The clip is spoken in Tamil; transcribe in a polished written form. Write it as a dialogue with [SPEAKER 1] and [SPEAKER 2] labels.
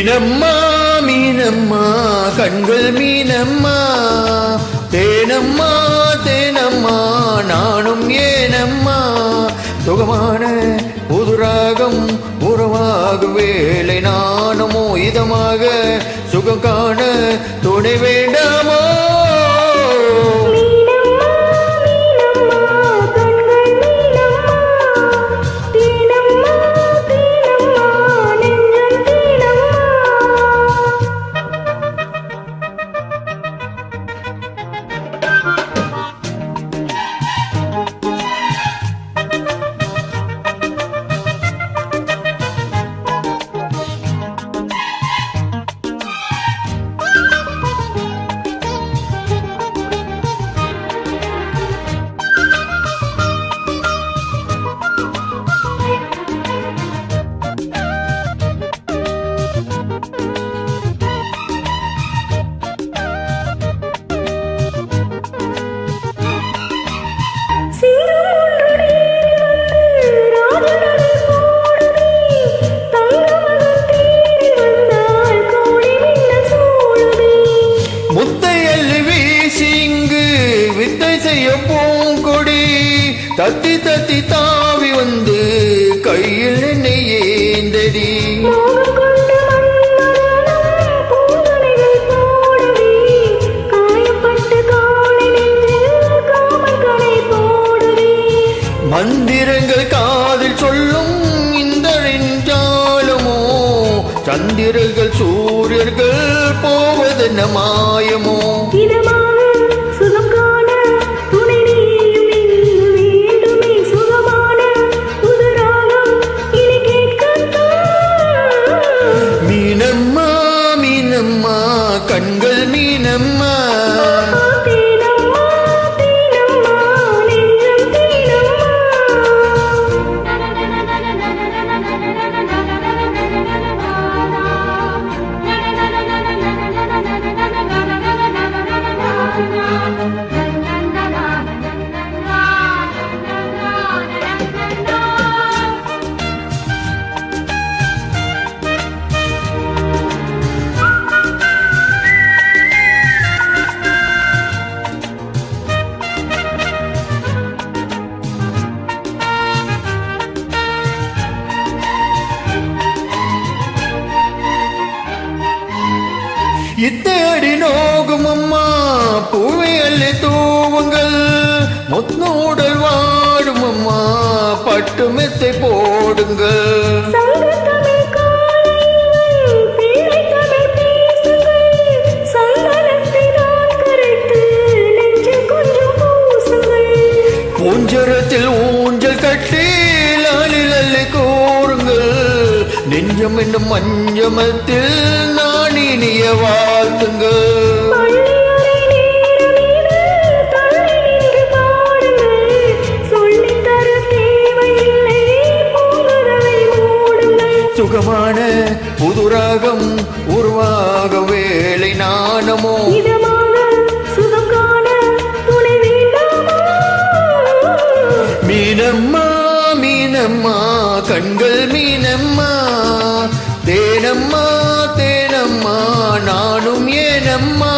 [SPEAKER 1] மீனம்மா மீனம்மா கண்கள் மீனம்மா, தேனம்மா தேனம்மா நானும் ஏனம்மா, சுகமான புதுராகம் உறவாக வேலை நானுமோ இதமாக சுகம் காண துணை வேண்டாமோ. பூங்கொடி தத்தி தத்தி தாவி வந்து கையில் என்னை ஏந்தடி, மந்திரங்கள் காதில் சொல்லும் இந்த நெஞ்சாலமோ, சந்திரர்கள் சூரியர்கள் போவதென்ன மாயமோ. மீனம்மா மீனம்மா கண்கள் மீனம்மா, இத்தடி நோகும் அம்மா பூவை அள்ளி தூவுங்கள், முத்னூடல் வாடும் அம்மா பட்டு மெத்தை போடுங்கள். பூஞ்சரத்தில் ஊஞ்சல் கட்டி லாலில் அள்ளி கூறுங்கள், நெஞ்சம் என்னும் மஞ்சமத்தில் நான் இனிய வாழ்த்துங்கள். சுகமான புதுராகம் உருவாக வேலை நாணமோ, மீனம்மா மீனம்மா கண்கள் மீனம்மா, தேனம்மா தேனம்மா நானும் ஏனம்மா.